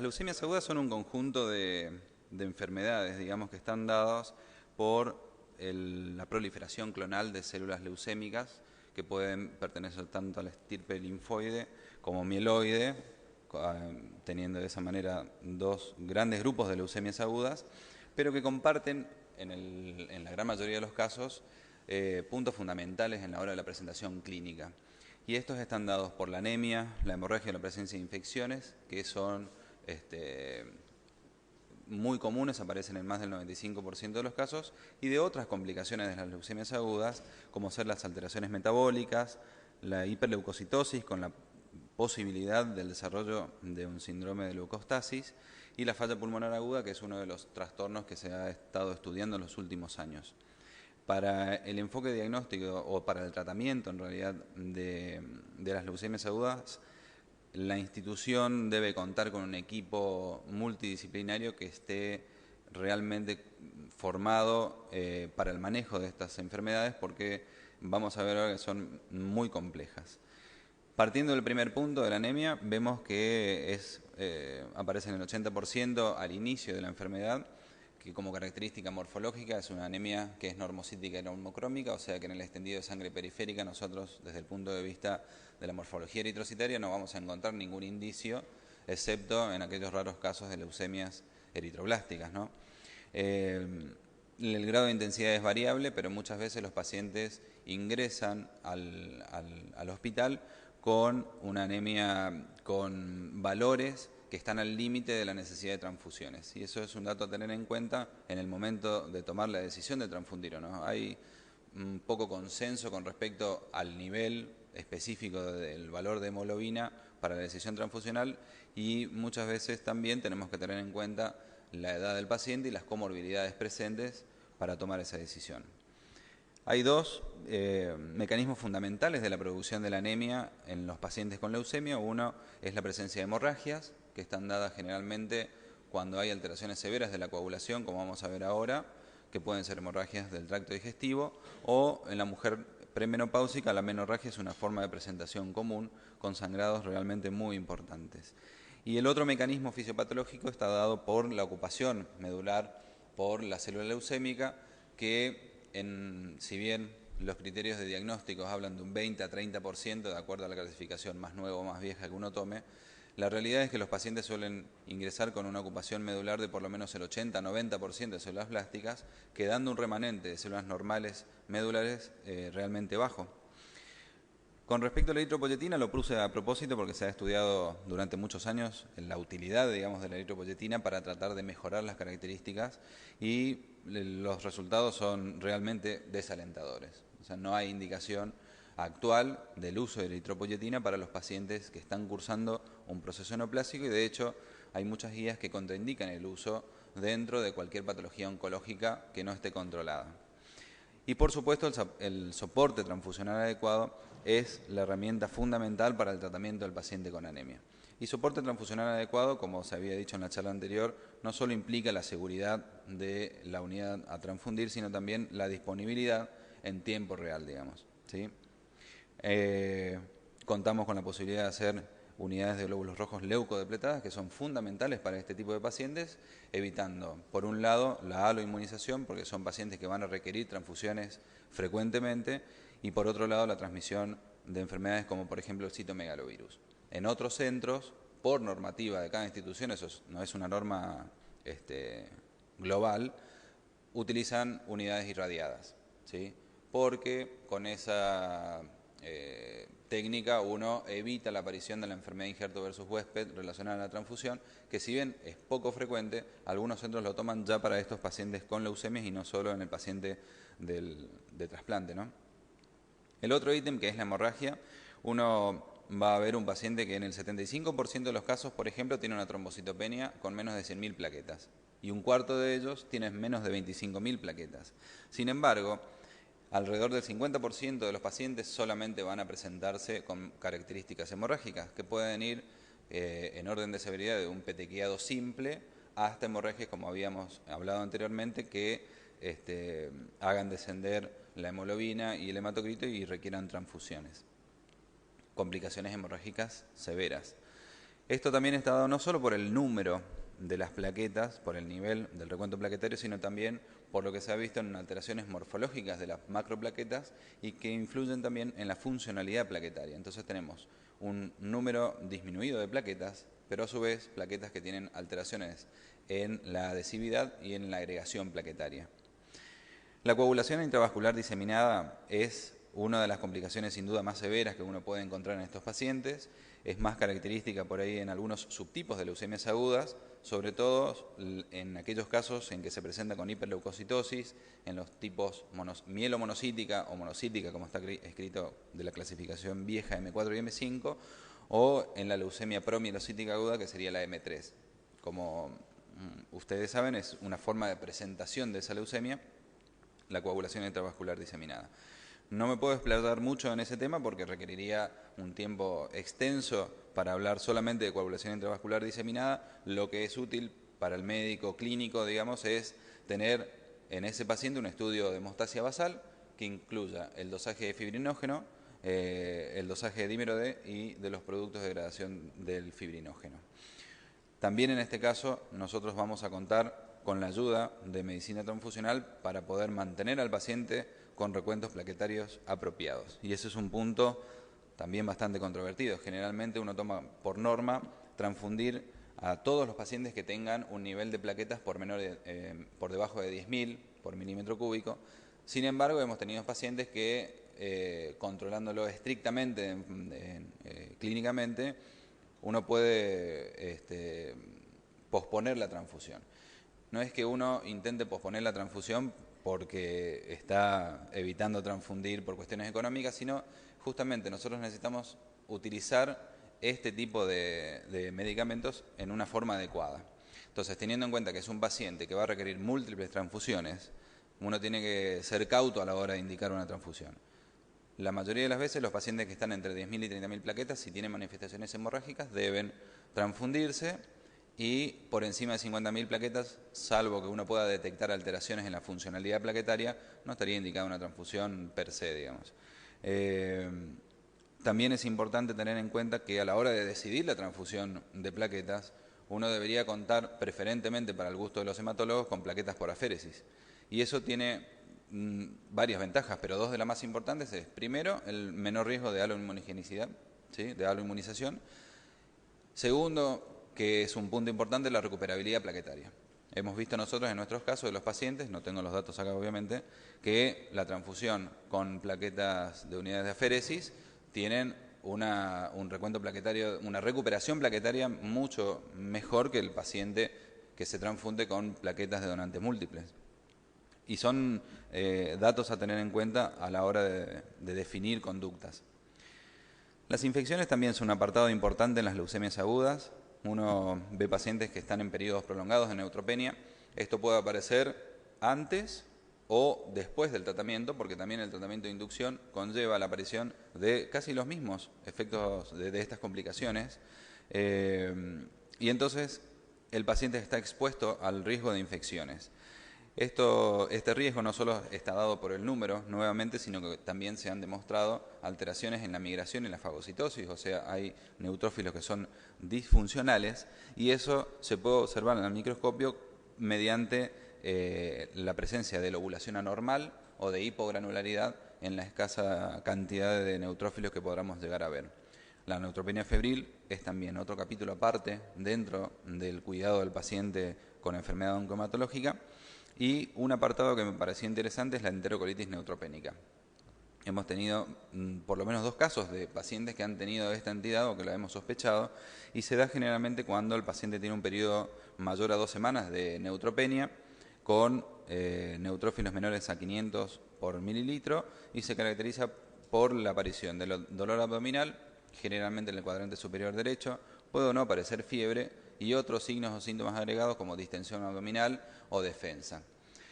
leucemias agudas son un conjunto de enfermedades, digamos, que están dadas por la proliferación clonal de células leucémicas que pueden pertenecer tanto a la estirpe linfoide como mieloide, teniendo de esa manera dos grandes grupos de leucemias agudas, pero que comparten en la gran mayoría de los casos puntos fundamentales en la hora de la presentación clínica. Y estos están dados por la anemia, la hemorragia y la presencia de infecciones, que son muy comunes, aparecen en más del 95% de los casos, y de otras complicaciones de las leucemias agudas, como ser las alteraciones metabólicas, la hiperleucocitosis con la posibilidad del desarrollo de un síndrome de leucostasis y la falla pulmonar aguda, que es uno de los trastornos que se ha estado estudiando en los últimos años. Para el enfoque diagnóstico o para el tratamiento en realidad de las leucemias agudas, la institución debe contar con un equipo multidisciplinario que esté realmente formado para el manejo de estas enfermedades, porque vamos a ver ahora que son muy complejas. Partiendo del primer punto de la anemia, vemos que aparece en el 80% al inicio de la enfermedad, que como característica morfológica es una anemia que es normocítica y normocrómica, o sea que en el extendido de sangre periférica nosotros, desde el punto de vista de la morfología eritrocitaria, no vamos a encontrar ningún indicio, excepto en aquellos raros casos de leucemias eritroblásticas, ¿no? El grado de intensidad es variable, pero muchas veces los pacientes ingresan al hospital con una anemia con valores que están al límite de la necesidad de transfusiones. Y eso es un dato a tener en cuenta en el momento de tomar la decisión de transfundir o no. Hay un poco consenso con respecto al nivel específico del valor de hemoglobina para la decisión transfusional, y muchas veces también tenemos que tener en cuenta la edad del paciente y las comorbilidades presentes para tomar esa decisión. Hay dos mecanismos fundamentales de la producción de la anemia en los pacientes con leucemia. Uno es la presencia de hemorragias, que están dadas generalmente cuando hay alteraciones severas de la coagulación, como vamos a ver ahora, que pueden ser hemorragias del tracto digestivo, o en la mujer premenopáusica la menorragia es una forma de presentación común con sangrados realmente muy importantes. Y el otro mecanismo fisiopatológico está dado por la ocupación medular por la célula leucémica, que si bien los criterios de diagnósticos hablan de un 20 a 30% de acuerdo a la clasificación más nueva o más vieja que uno tome, la realidad es que los pacientes suelen ingresar con una ocupación medular de por lo menos el 80 a 90% de células blásticas, quedando un remanente de células normales medulares realmente bajo. Con respecto a la eritropoyetina, lo puse a propósito porque se ha estudiado durante muchos años la utilidad, digamos, de la eritropoyetina para tratar de mejorar las características, y los resultados son realmente desalentadores. O sea, no hay indicación actual del uso de eritropoyetina para los pacientes que están cursando un proceso neoplásico, y de hecho hay muchas guías que contraindican el uso dentro de cualquier patología oncológica que no esté controlada. Y por supuesto el soporte transfusional adecuado es la herramienta fundamental para el tratamiento del paciente con anemia. Y soporte transfusional adecuado, como se había dicho en la charla anterior, no solo implica la seguridad de la unidad a transfundir, sino también la disponibilidad en tiempo real, digamos, ¿sí? Contamos con la posibilidad de hacer unidades de glóbulos rojos leucodepletadas, que son fundamentales para este tipo de pacientes, evitando, por un lado, la aloinmunización, porque son pacientes que van a requerir transfusiones frecuentemente, y por otro lado, la transmisión de enfermedades como, por ejemplo, el citomegalovirus. En otros centros, por normativa de cada institución, eso no es una norma global, utilizan unidades irradiadas, ¿sí? Porque con esa técnica uno evita la aparición de la enfermedad injerto versus huésped relacionada a la transfusión, que si bien es poco frecuente, algunos centros lo toman ya para estos pacientes con leucemias y no solo en el paciente de trasplante, ¿no? El otro ítem, que es la hemorragia, uno va a ver un paciente que en el 75% de los casos, por ejemplo, tiene una trombocitopenia con menos de 100.000 plaquetas, y un cuarto de ellos tiene menos de 25.000 plaquetas. Sin embargo, alrededor del 50% de los pacientes solamente van a presentarse con características hemorrágicas, que pueden ir en orden de severidad de un petequiado simple hasta hemorragias, como habíamos hablado anteriormente, que hagan descender la hemoglobina y el hematocrito y requieran transfusiones. Complicaciones hemorrágicas severas. Esto también está dado no solo por el número de las plaquetas, por el nivel del recuento plaquetario, sino también por lo que se ha visto en alteraciones morfológicas de las macroplaquetas y que influyen también en la funcionalidad plaquetaria. Entonces tenemos un número disminuido de plaquetas, pero a su vez plaquetas que tienen alteraciones en la adhesividad y en la agregación plaquetaria. La coagulación intravascular diseminada es una de las complicaciones sin duda más severas que uno puede encontrar en estos pacientes. Es más característica por ahí en algunos subtipos de leucemias agudas, sobre todo en aquellos casos en que se presenta con hiperleucocitosis, en los tipos mielomonocítica o monocítica, como está escrito de la clasificación vieja M4 y M5, o en la leucemia promielocítica aguda, que sería la M3. Como ustedes saben, es una forma de presentación de esa leucemia, la coagulación intravascular diseminada. No me puedo explayar mucho en ese tema porque requeriría un tiempo extenso para hablar solamente de coagulación intravascular diseminada. Lo que es útil para el médico clínico, digamos, es tener en ese paciente un estudio de hemostasia basal que incluya el dosaje de fibrinógeno, el dosaje de dímero D y de los productos de degradación del fibrinógeno. También en este caso nosotros vamos a contar con la ayuda de medicina transfusional para poder mantener al paciente con recuentos plaquetarios apropiados. Y ese es un punto también bastante controvertido. Generalmente uno toma por norma transfundir a todos los pacientes que tengan un nivel de plaquetas por debajo de 10.000 por milímetro cúbico. Sin embargo, hemos tenido pacientes que, controlándolo estrictamente clínicamente, uno puede posponer la transfusión. No es que uno intente posponer la transfusión porque está evitando transfundir por cuestiones económicas, sino justamente nosotros necesitamos utilizar este tipo de medicamentos en una forma adecuada. Entonces, teniendo en cuenta que es un paciente que va a requerir múltiples transfusiones, uno tiene que ser cauto a la hora de indicar una transfusión. La mayoría de las veces los pacientes que están entre 10.000 y 30.000 plaquetas, si tienen manifestaciones hemorrágicas, deben transfundirse y por encima de 50.000 plaquetas, salvo que uno pueda detectar alteraciones en la funcionalidad plaquetaria, no estaría indicada una transfusión per se, digamos. También es importante tener en cuenta que a la hora de decidir la transfusión de plaquetas, uno debería contar preferentemente para el gusto de los hematólogos con plaquetas por aféresis. Y eso tiene varias ventajas, pero dos de las más importantes es, primero, el menor riesgo de aloinmunogenicidad, ¿sí?, de aloinmunización. Segundo, que es un punto importante, la recuperabilidad plaquetaria. Hemos visto nosotros en nuestros casos de los pacientes, no tengo los datos acá obviamente, que la transfusión con plaquetas de unidades de aféresis tienen un recuento plaquetario, una recuperación plaquetaria mucho mejor que el paciente que se transfunde con plaquetas de donantes múltiples. Y son datos a tener en cuenta a la hora de definir conductas. Las infecciones también son un apartado importante en las leucemias agudas. Uno ve pacientes que están en periodos prolongados de neutropenia. Esto puede aparecer antes o después del tratamiento, porque también el tratamiento de inducción conlleva la aparición de casi los mismos efectos de estas complicaciones. Y entonces el paciente está expuesto al riesgo de infecciones. Este riesgo no solo está dado por el número, nuevamente, sino que también se han demostrado alteraciones en la migración y la fagocitosis, o sea, hay neutrófilos que son disfuncionales, y eso se puede observar en el microscopio mediante la presencia de lobulación anormal o de hipogranularidad en la escasa cantidad de neutrófilos que podamos llegar a ver. La neutropenia febril es también otro capítulo aparte dentro del cuidado del paciente con enfermedad oncohematológica. Y un apartado que me pareció interesante es la enterocolitis neutropénica. Hemos tenido por lo menos 2 casos de pacientes que han tenido esta entidad o que la hemos sospechado, y se da generalmente cuando el paciente tiene un periodo mayor a 2 semanas de neutropenia con neutrófilos menores a 500 por mililitro, y se caracteriza por la aparición del dolor abdominal, generalmente en el cuadrante superior derecho, puede o no aparecer fiebre y otros signos o síntomas agregados como distensión abdominal o defensa.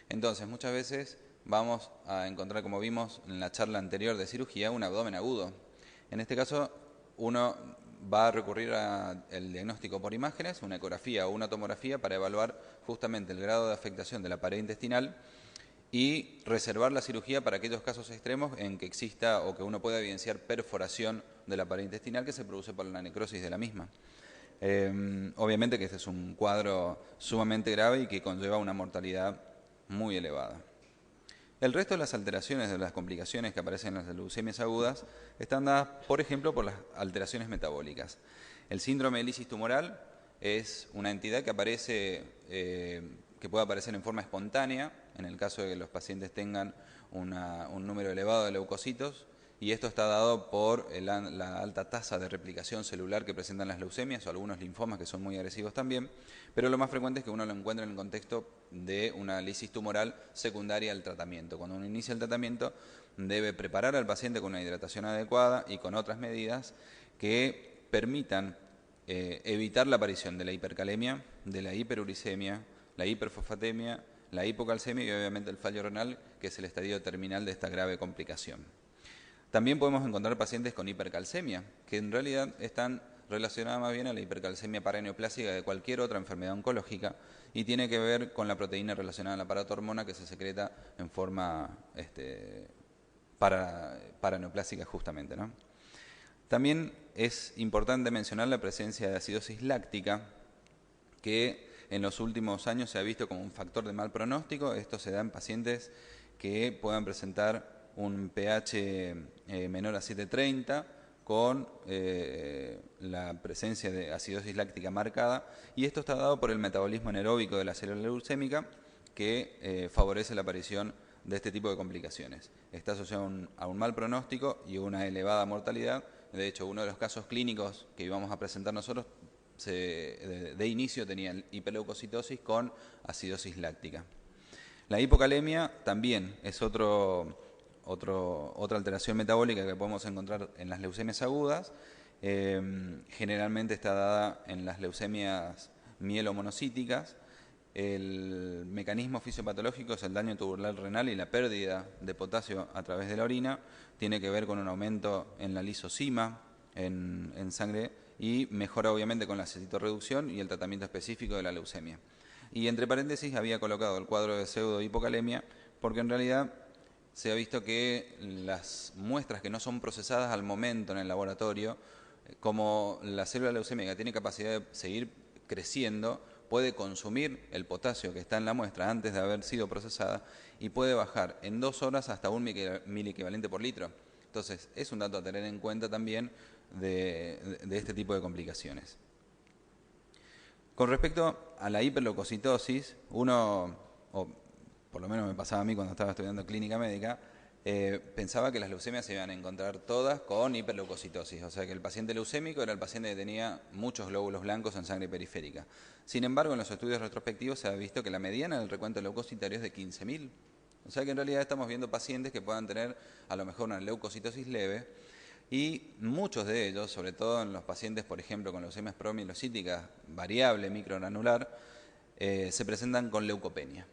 Entonces, muchas veces vamos a encontrar, como vimos en la charla anterior de cirugía, un abdomen agudo. En este caso, uno va a recurrir al diagnóstico por imágenes, una ecografía o una tomografía, para evaluar justamente el grado de afectación de la pared intestinal y reservar la cirugía para aquellos casos extremos en que exista o que uno pueda evidenciar perforación de la pared intestinal que se produce por la necrosis de la misma. Obviamente que este es un cuadro sumamente grave y que conlleva una mortalidad muy elevada. El resto de las alteraciones, de las complicaciones que aparecen en las leucemias agudas, están dadas, por ejemplo, por las alteraciones metabólicas. El síndrome de lisis tumoral es una entidad que aparece, que puede aparecer en forma espontánea, en el caso de que los pacientes tengan un número elevado de leucocitos, y esto está dado por la alta tasa de replicación celular que presentan las leucemias o algunos linfomas que son muy agresivos también, pero lo más frecuente es que uno lo encuentre en el contexto de una lisis tumoral secundaria al tratamiento. Cuando uno inicia el tratamiento debe preparar al paciente con una hidratación adecuada y con otras medidas que permitan evitar la aparición de la hipercalemia, de la hiperuricemia, la hiperfosfatemia, la hipocalcemia y obviamente el fallo renal, que es el estadio terminal de esta grave complicación. También podemos encontrar pacientes con hipercalcemia, que en realidad están relacionadas más bien a la hipercalcemia paraneoplásica de cualquier otra enfermedad oncológica y tiene que ver con la proteína relacionada a la paratormona que se secreta en forma paraneoplásica justamente, ¿no? También es importante mencionar la presencia de acidosis láctica, que en los últimos años se ha visto como un factor de mal pronóstico. Esto se da en pacientes que puedan presentar un pH menor a 730 con la presencia de acidosis láctica marcada, y esto está dado por el metabolismo anaeróbico de la célula leucémica que favorece la aparición de este tipo de complicaciones. Está asociado a un mal pronóstico y una elevada mortalidad. De hecho, uno de los casos clínicos que íbamos a presentar nosotros de inicio tenía hiperleucocitosis con acidosis láctica. La hipocalemia también es otra alteración metabólica que podemos encontrar en las leucemias agudas. Generalmente está dada en las leucemias mielomonocíticas. El mecanismo fisiopatológico es el daño tubular renal y la pérdida de potasio a través de la orina. Tiene que ver con un aumento en la lisosima en sangre y mejora obviamente con la cetoreducción y el tratamiento específico de la leucemia. Y entre paréntesis había colocado el cuadro de pseudohipocalemia porque en realidad se ha visto que las muestras que no son procesadas al momento en el laboratorio, como la célula leucémica tiene capacidad de seguir creciendo, puede consumir el potasio que está en la muestra antes de haber sido procesada y puede bajar en 2 horas hasta 1 miliequivalente por litro. Entonces, es un dato a tener en cuenta también de este tipo de complicaciones. Con respecto a la hiperleucocitosis, uno, o por lo menos me pasaba a mí cuando estaba estudiando clínica médica, pensaba que las leucemias se iban a encontrar todas con hiperleucocitosis, o sea que el paciente leucémico era el paciente que tenía muchos glóbulos blancos en sangre periférica. Sin embargo, en los estudios retrospectivos se ha visto que la mediana del recuento leucocitario es de 15.000. O sea que en realidad estamos viendo pacientes que puedan tener a lo mejor una leucocitosis leve, y muchos de ellos, sobre todo en los pacientes, por ejemplo, con leucemias promielocíticas variable microgranular, se presentan con leucopenia.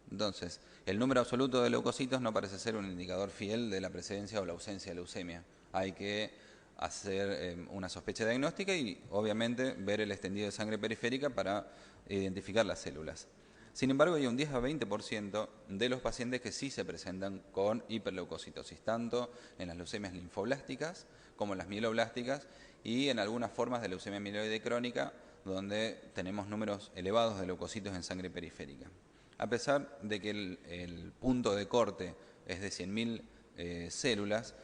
Entonces, el número absoluto de leucocitos no parece ser un indicador fiel de la presencia o la ausencia de leucemia. Hay que hacer una sospecha diagnóstica y, obviamente, ver el extendido de sangre periférica para identificar las células. Sin embargo, hay un 10 a 20% de los pacientes que sí se presentan con hiperleucocitosis, tanto en las leucemias linfoblásticas como en las mieloblásticas y en algunas formas de leucemia mieloide crónica, donde tenemos números elevados de leucocitos en sangre periférica. A pesar de que el punto de corte es de 100.000 células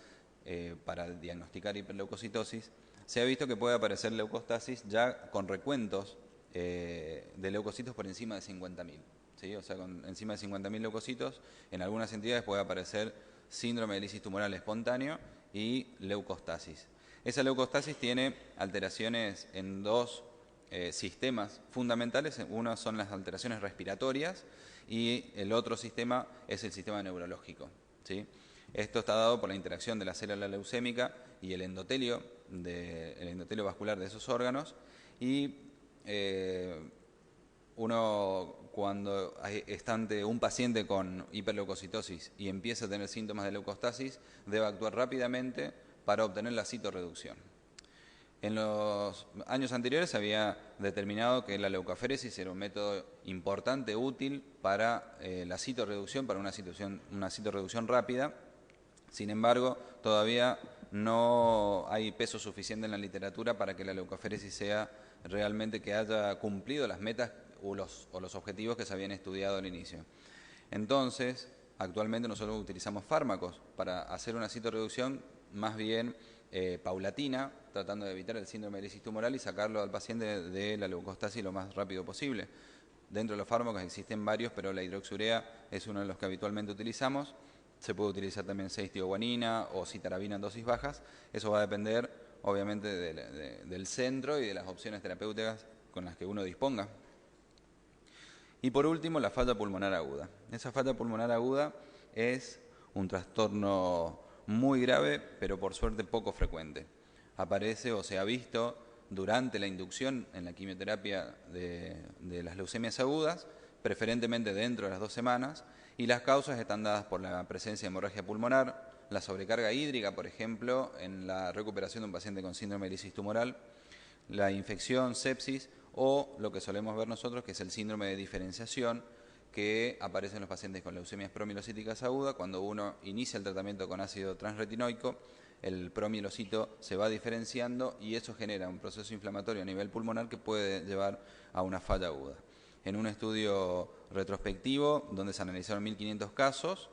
para diagnosticar hiperleucocitosis, se ha visto que puede aparecer leucostasis ya con recuentos de leucocitos por encima de 50.000. ¿Sí? O sea, con encima de 50.000 leucocitos, en algunas entidades puede aparecer síndrome de lisis tumoral espontáneo y leucostasis. Esa leucostasis tiene alteraciones en 2 sistemas fundamentales. Uno son las alteraciones respiratorias y el otro sistema es el sistema neurológico. ¿Sí? Esto está dado por la interacción de la célula leucémica y el endotelio vascular de esos órganos, y uno cuando está ante un paciente con hiperleucocitosis y empieza a tener síntomas de leucostasis, debe actuar rápidamente para obtener la citorreducción. En los años anteriores se había determinado que la leucoaféresis era un método importante, útil para la citorreducción, para una citorreducción rápida. Sin embargo, todavía no hay peso suficiente en la literatura para que la leucoaféresis sea realmente que haya cumplido las metas o los objetivos que se habían estudiado al inicio. Entonces, actualmente nosotros utilizamos fármacos para hacer una citorreducción más bien paulatina, tratando de evitar el síndrome de lisis tumoral y sacarlo al paciente de la leucostasis lo más rápido posible. Dentro de los fármacos existen varios, pero la hidroxurea es uno de los que habitualmente utilizamos. Se puede utilizar también 6-tioguanina o citarabina en dosis bajas. Eso va a depender, obviamente, del centro y de las opciones terapéuticas con las que uno disponga. Y por último, la falla pulmonar aguda. Esa falla pulmonar aguda es un trastorno muy grave, pero por suerte poco frecuente. Aparece o se ha visto durante la inducción en la quimioterapia de las leucemias agudas, preferentemente dentro de las 2 semanas, y las causas están dadas por la presencia de hemorragia pulmonar, la sobrecarga hídrica, por ejemplo, en la recuperación de un paciente con síndrome de lisis tumoral, la infección, sepsis, o lo que solemos ver nosotros, que es el síndrome de diferenciación, que aparece en los pacientes con leucemias promielocíticas agudas. Cuando uno inicia el tratamiento con ácido transretinoico, el promielocito se va diferenciando y eso genera un proceso inflamatorio a nivel pulmonar que puede llevar a una falla aguda. En un estudio retrospectivo, donde se analizaron 1.500 casos,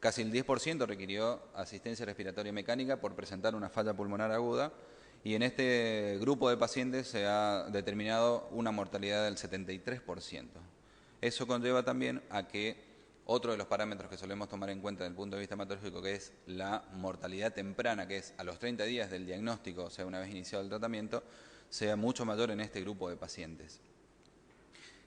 casi el 10% requirió asistencia respiratoria mecánica por presentar una falla pulmonar aguda, y en este grupo de pacientes se ha determinado una mortalidad del 73%. Eso conlleva también a que otro de los parámetros que solemos tomar en cuenta desde el punto de vista hematológico, que es la mortalidad temprana, que es a los 30 días del diagnóstico, o sea, una vez iniciado el tratamiento, sea mucho mayor en este grupo de pacientes.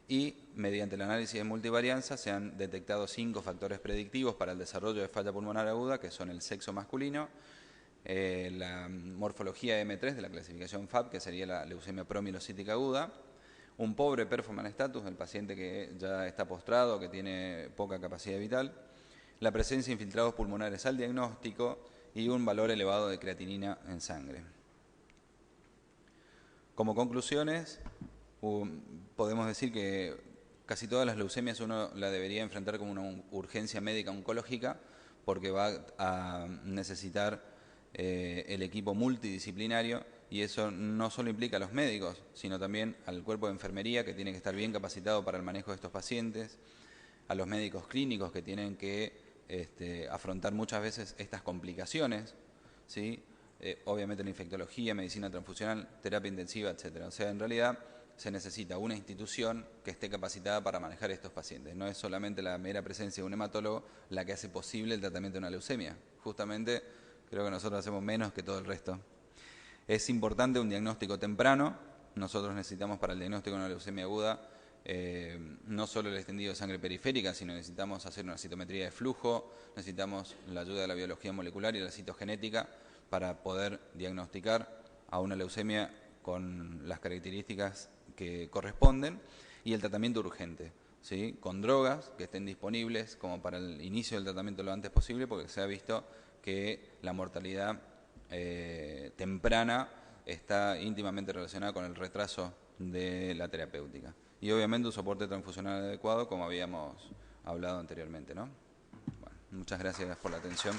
Y mediante el análisis de multivarianza se han detectado 5 factores predictivos para el desarrollo de falla pulmonar aguda, que son el sexo masculino, la morfología M3 de la clasificación FAB, que sería la leucemia promielocítica aguda, un pobre performance status del paciente que ya está postrado, que tiene poca capacidad vital, la presencia de infiltrados pulmonares al diagnóstico y un valor elevado de creatinina en sangre. Como conclusiones, podemos decir que casi todas las leucemias uno la debería enfrentar como una urgencia médica oncológica, porque va a necesitar el equipo multidisciplinario, y eso no solo implica a los médicos, sino también al cuerpo de enfermería, que tiene que estar bien capacitado para el manejo de estos pacientes, a los médicos clínicos, que tienen que afrontar muchas veces estas complicaciones, ¿sí? Obviamente la infectología, medicina transfusional, terapia intensiva, etc. O sea, en realidad se necesita una institución que esté capacitada para manejar estos pacientes. No es solamente la mera presencia de un hematólogo la que hace posible el tratamiento de una leucemia. Justamente creo que nosotros hacemos menos que todo el resto. Es importante un diagnóstico temprano. Nosotros necesitamos para el diagnóstico de una leucemia aguda no solo el extendido de sangre periférica, sino necesitamos hacer una citometría de flujo, necesitamos la ayuda de la biología molecular y la citogenética para poder diagnosticar a una leucemia con las características que corresponden, y el tratamiento urgente, ¿sí? Con drogas que estén disponibles como para el inicio del tratamiento lo antes posible, porque se ha visto que la mortalidad temprana está íntimamente relacionada con el retraso de la terapéutica. Y obviamente un soporte transfusional adecuado, como habíamos hablado anteriormente, ¿no? Bueno, muchas gracias por la atención.